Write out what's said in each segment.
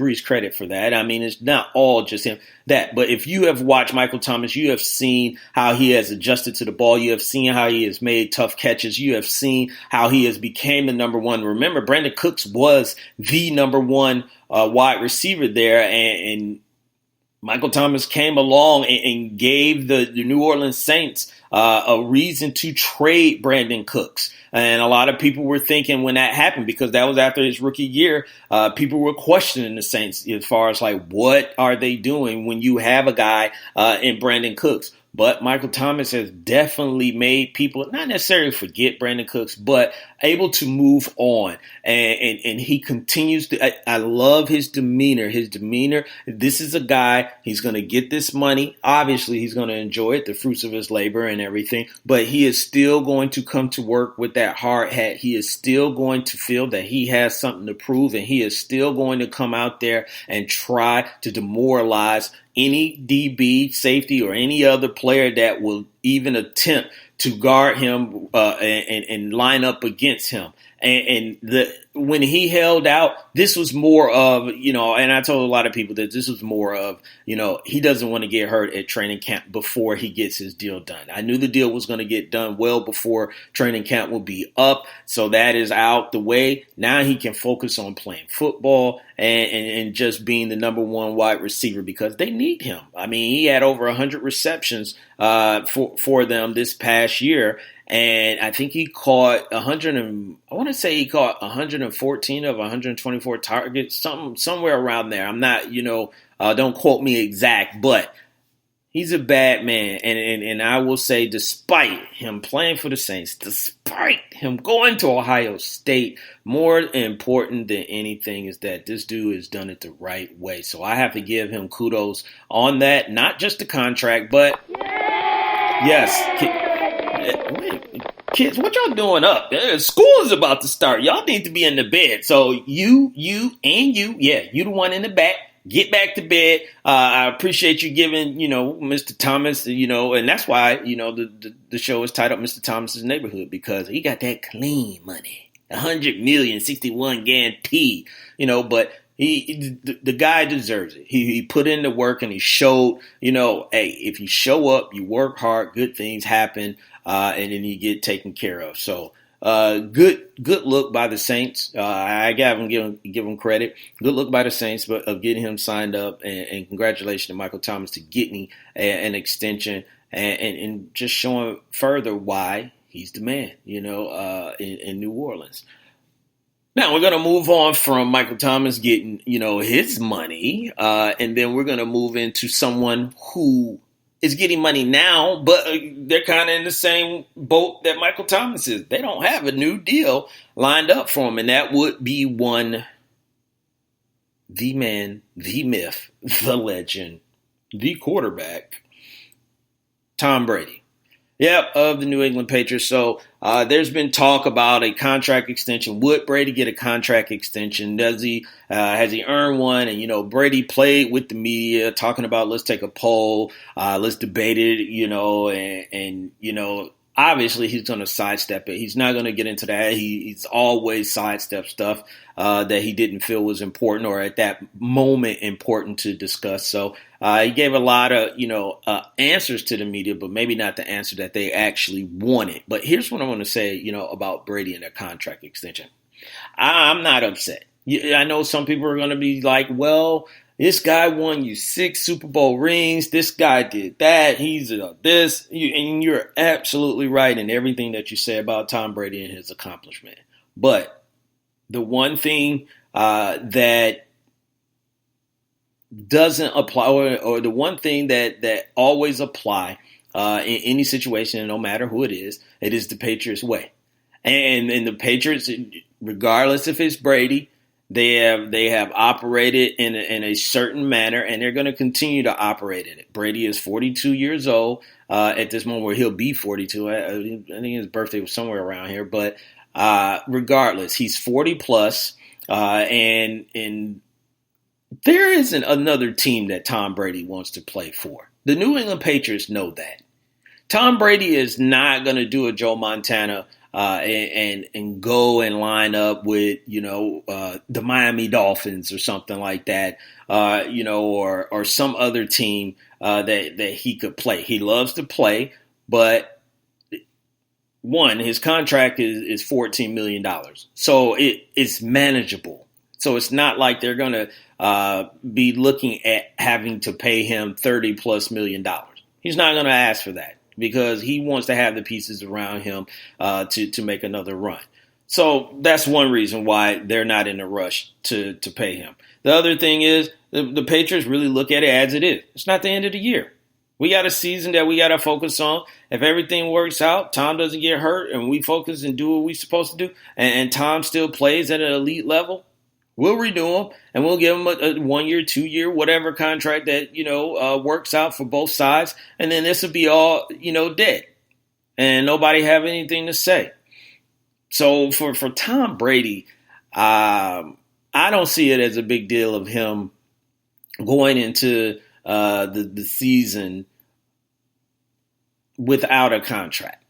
Brees credit for that. I mean, it's not all just him that. But if you have watched Michael Thomas, you have seen how he has adjusted to the ball. You have seen how he has made tough catches. You have seen how he has became the number one. Remember, Brandon Cooks was the number one wide receiver there, and Michael Thomas came along and gave the New Orleans Saints a reason to trade Brandon Cooks. And a lot of people were thinking when that happened, because that was after his rookie year, people were questioning the Saints as far as like, what are they doing when you have a guy in Brandon Cooks? But Michael Thomas has definitely made people not necessarily forget Brandon Cooks, but able to move on. And he continues to, I love his demeanor. This is a guy, he's going to get this money. Obviously, he's going to enjoy it, the fruits of his labor and everything. But he is still going to come to work with that hard hat. He is still going to feel that he has something to prove. And he is still going to come out there and try to demoralize any DB, safety, or any other player that will even attempt to guard him and line up against him. And when he held out, this was more of, and I told a lot of people that this was more of, he doesn't want to get hurt at training camp before he gets his deal done. I knew the deal was going to get done well before training camp will be up. So that is out the way. Now he can focus on playing football and just being the number one wide receiver, because they need him. I mean, he had over 100 receptions for them this past year. And I think he caught 114 of 124 targets, somewhere around there. I'm not, don't quote me exact, but he's a bad man. And I will say, despite him playing for the Saints, despite him going to Ohio State, more important than anything is that this dude has done it the right way. So I have to give him kudos on that, not just the contract, but yes. Kids, what y'all doing up? School is about to start. Y'all need to be in the bed. So you the one in the back. Get back to bed. I appreciate you giving, Mr. Thomas, and that's why, the show is titled Mr. Thomas's Neighborhood, because he got that clean money, 100 million, 61 guarantee, but the guy deserves it. He put in the work and he showed, hey, if you show up, you work hard, good things happen, and then you get taken care of. So, good look by the Saints. I give him credit. Good look by the Saints, but of getting him signed up, and congratulations to Michael Thomas to getting an extension and just showing further why he's the man, in New Orleans. Now we're going to move on from Michael Thomas getting, his money, and then we're going to move into someone who is getting money now, but they're kind of in the same boat that Michael Thomas is. They don't have a new deal lined up for him, and that would be the man, the myth, the legend, the quarterback, Tom Brady. Yep, of the New England Patriots. So there's been talk about a contract extension. Would Brady get a contract extension? Does he? Has he earned one? And, Brady played with the media talking about, let's take a poll, let's debate it, and obviously he's going to sidestep it. He's not going to get into that. He's always sidestep stuff that he didn't feel was important or at that moment important to discuss. So he gave a lot of, answers to the media, but maybe not the answer that they actually wanted. But here's what I want to say, about Brady and their contract extension. I'm not upset. I know some people are going to be like, well, this guy won you 6 Super Bowl rings. This guy did that. He's this. And you're absolutely right in everything that you say about Tom Brady and his accomplishment. But the one thing that doesn't apply, or the one thing that always apply in any situation, no matter who it is the Patriots way. And the Patriots, regardless if it's Brady, they have operated in a certain manner, and they're going to continue to operate in it. Brady is 42 years old at this moment, where he'll be 42. I think his birthday was somewhere around here. But regardless, he's 40 plus, and there isn't another team that Tom Brady wants to play for. The New England Patriots know that. Tom Brady is not going to do a Joe Montana and go and line up with the Miami Dolphins or something like that, or some other team that he could play. He loves to play, but one, his contract is $14 million. So it's manageable. So it's not like they're going to be looking at having to pay him $30+ million. He's not going to ask for that because he wants to have the pieces around him to make another run. So that's one reason why they're not in a rush to pay him. The other thing is the Patriots really look at it as it is. It's not the end of the year. We got a season that we got to focus on. If everything works out, Tom doesn't get hurt, and we focus and do what we're supposed to do, and Tom still plays at an elite level, we'll renew him, and we'll give him a 1 year, 2 year, whatever contract that, works out for both sides. And then this will be all, dead. And nobody have anything to say. So for Tom Brady, I don't see it as a big deal of him going into the season without a contract.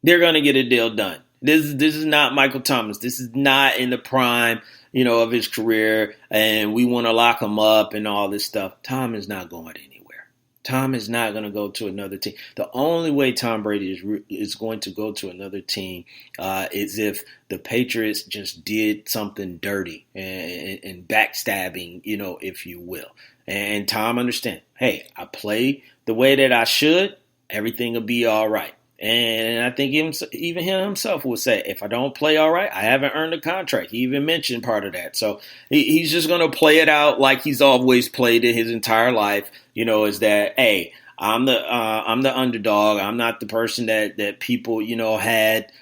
They're going to get a deal done. This is not Michael Thomas. This is not in the prime, of his career, and we want to lock him up and all this stuff. Tom is not going anywhere. Tom is not going to go to another team. The only way Tom Brady is going to go to another team is if the Patriots just did something dirty and backstabbing, if you will. And Tom understands, hey, I play the way that I should, everything will be all right. And I think even him himself will say, if I don't play all right, I haven't earned a contract. He even mentioned part of that. So he's just going to play it out like he's always played it his entire life, is that, hey, I'm the underdog. I'm not the person that people, had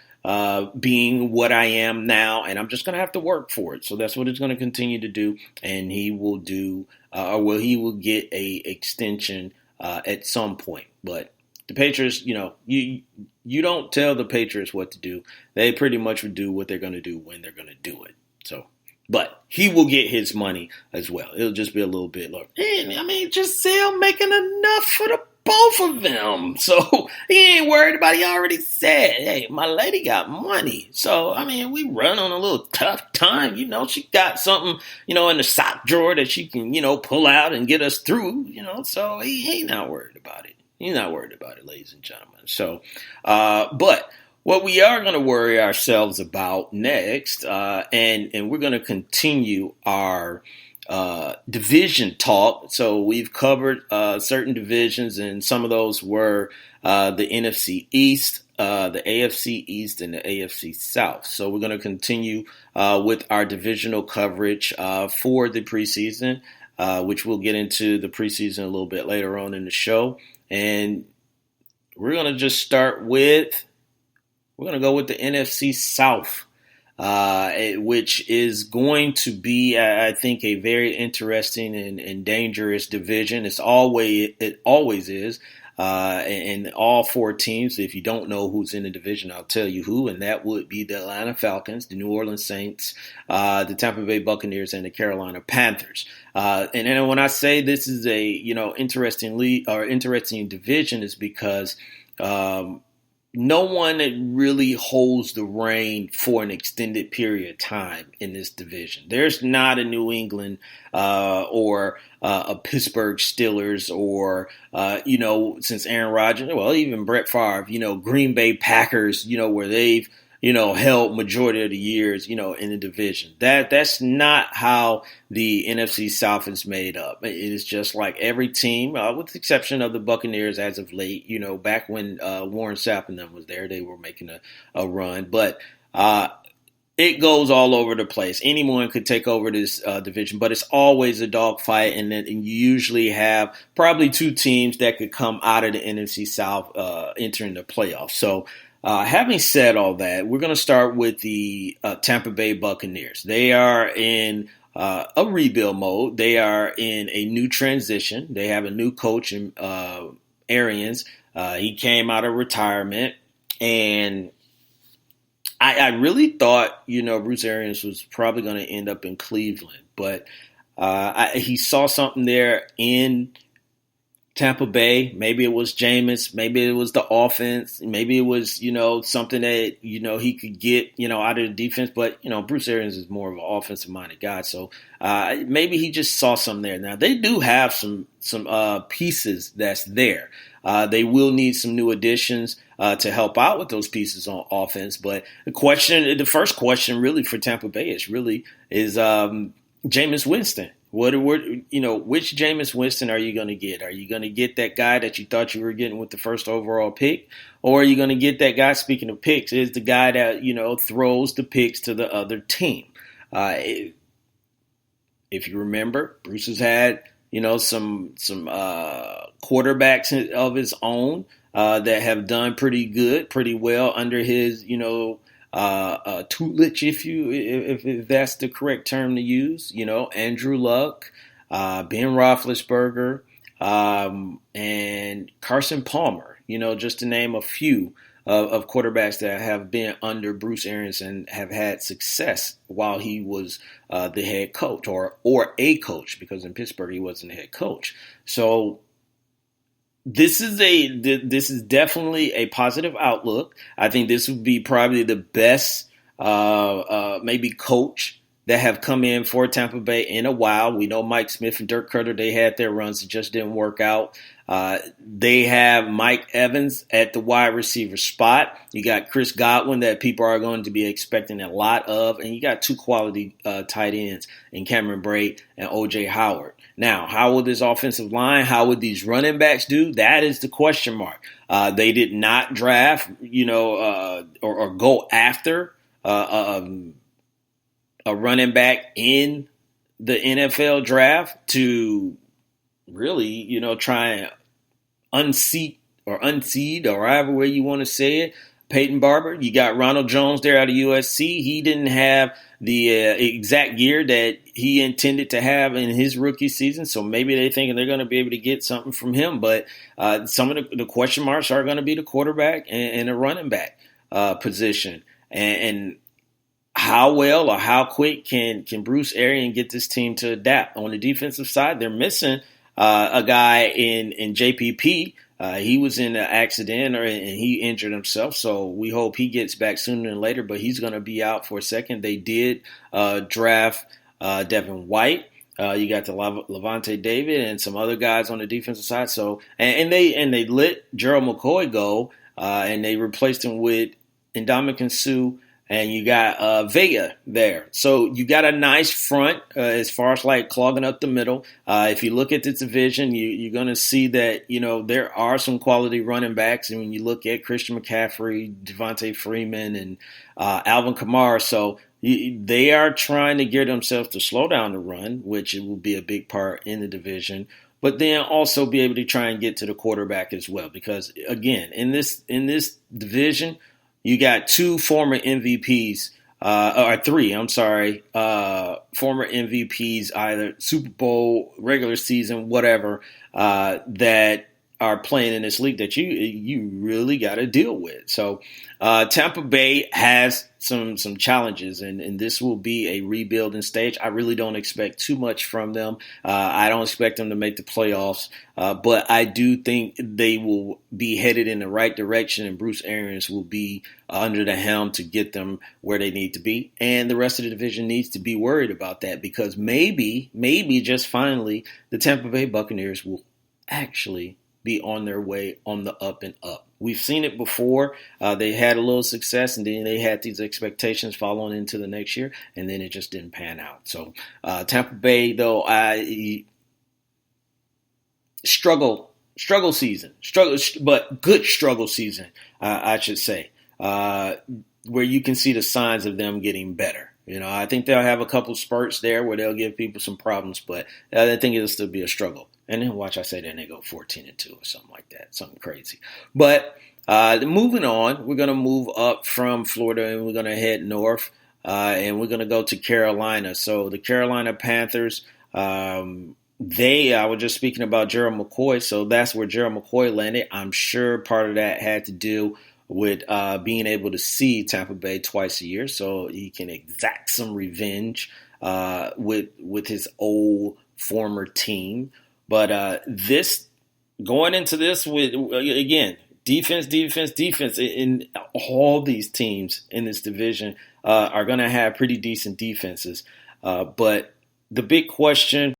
being what I am now, and I'm just going to have to work for it. So that's what he's going to continue to do, and he will do, he will get a extension at some point. But the Patriots, you don't tell the Patriots what to do. They pretty much would do what they're going to do when they're going to do it. So, but he will get his money as well. It'll just be a little bit lower. Giselle making enough for the both of them. So he ain't worried about it. He already said, hey, my lady got money. So, we run on a little tough time. She got something, in the sock drawer that she can, pull out and get us through, So he ain't not worried about it. He's not worried about it, ladies and gentlemen. So, but what we are going to worry ourselves about next, and we're going to continue our division talk. So we've covered certain divisions, and some of those were the NFC East, the AFC East, and the AFC South. So we're going to continue with our divisional coverage for the preseason, which we'll get into the preseason a little bit later on in the show. And we're going to just start with, we're going to go with the NFC South, which is going to be, I think, a very interesting and dangerous division. It always is. And all four teams, if you don't know who's in the division, I'll tell you who, and that would be the Atlanta Falcons, the New Orleans Saints, the Tampa Bay Buccaneers, and the Carolina Panthers. And then when I say this is a interesting division, is because no one really holds the reign for an extended period of time in this division. There's not a New England or a Pittsburgh Steelers or, since Aaron Rodgers, well, even Brett Favre, Green Bay Packers, where they've, held majority of the years, in the division. That's not how the NFC South is made up. It is just like every team, with the exception of the Buccaneers as of late, back when Warren Sapp and them was there, they were making a run. But it goes all over the place. Anyone could take over this division, but it's always a dogfight, and you usually have probably two teams that could come out of the NFC South entering the playoffs. So, having said all that, we're going to start with the Tampa Bay Buccaneers. They are in a rebuild mode. They are in a new transition. They have a new coach in Arians. He came out of retirement, and I really thought, Bruce Arians was probably going to end up in Cleveland, but he saw something there in Tampa Bay. Maybe it was Jameis. Maybe it was the offense. Maybe it was, something that, he could get, out of the defense. But, Bruce Arians is more of an offensive minded guy. So maybe he just saw something there. Now, they do have some pieces that's there. They will need some new additions to help out with those pieces on offense. But the first question really for Tampa Bay is Jameis Winston. Which Jameis Winston are you going to get? Are you going to get that guy that you thought you were getting with the first overall pick? Or are you going to get that guy, speaking of picks, is the guy that, throws the picks to the other team? If you remember, Bruce has had, some quarterbacks of his own that have done pretty well under his, tutelage, if that's the correct term to use. Andrew Luck, Ben Roethlisberger, and Carson Palmer. Just to name a few of quarterbacks that have been under Bruce Arians and have had success while he was the head coach or a coach, because in Pittsburgh he wasn't the head coach. So this is definitely a positive outlook. I think this would be probably the best maybe coach that have come in for Tampa Bay in a while. We know Mike Smith and Dirk Koetter, they had their runs. It just didn't work out. They have Mike Evans at the wide receiver spot. You got Chris Godwin that people are going to be expecting a lot of. And you got two quality tight ends in Cameron Brate and O.J. Howard. Now, how will this offensive line, how would these running backs do? That is the question mark. They did not draft, or go after a running back in the NFL draft to really, try and unseat or however way you want to say it, Peyton Barber. You got Ronald Jones there out of USC. He didn't have the exact year that he intended to have in his rookie season, so maybe they're thinking they're going to be able to get something from him. But some of the question marks are going to be the quarterback and the running back position. And how well or how quick can Bruce Arians get this team to adapt? On the defensive side, they're missing a guy in JPP. He was in an accident and he injured himself, so we hope he gets back sooner than later, but he's going to be out for a second. They did draft Devin White. You got the Levante David and some other guys on the defensive side. So and they let Gerald McCoy go, and they replaced him with Ndamukong Suh. And you got Vega there. So you got a nice front as far as like clogging up the middle. If you look at this division, you're going to see that, there are some quality running backs. And when you look at Christian McCaffrey, Devontae Freeman, and Alvin Kamara, so they are trying to gear themselves to slow down the run, which it will be a big part in the division. But then also be able to try and get to the quarterback as well. Because, again, in this division, you got two former MVPs, or three, former MVPs, either Super Bowl, regular season, whatever, that are playing in this league that you really got to deal with. So Tampa Bay has some challenges, and this will be a rebuilding stage. I really don't expect too much from them. I don't expect them to make the playoffs, but I do think they will be headed in the right direction, and Bruce Arians will be under the helm to get them where they need to be. And the rest of the division needs to be worried about that, because maybe just finally the Tampa Bay Buccaneers will actually be on their way on the up and up. We've seen it before. They had a little success, and then they had these expectations following into the next year, and then it just didn't pan out. So Tampa Bay, though, struggle season, but good struggle season, I should say, where you can see the signs of them getting better. I think they'll have a couple spurts there where they'll give people some problems, but I think it'll still be a struggle. And then watch, I say that, and they go 14-2 or something like that, something crazy. But moving on, we're going to move up from Florida, and we're going to head north, and we're going to go to Carolina. So the Carolina Panthers, I was just speaking about Gerald McCoy, so that's where Gerald McCoy landed. I'm sure part of that had to do with being able to see Tampa Bay twice a year, so he can exact some revenge with his old former team. But this going into this with, again, defense, defense, defense. And all these teams in this division are going to have pretty decent defenses. But the big question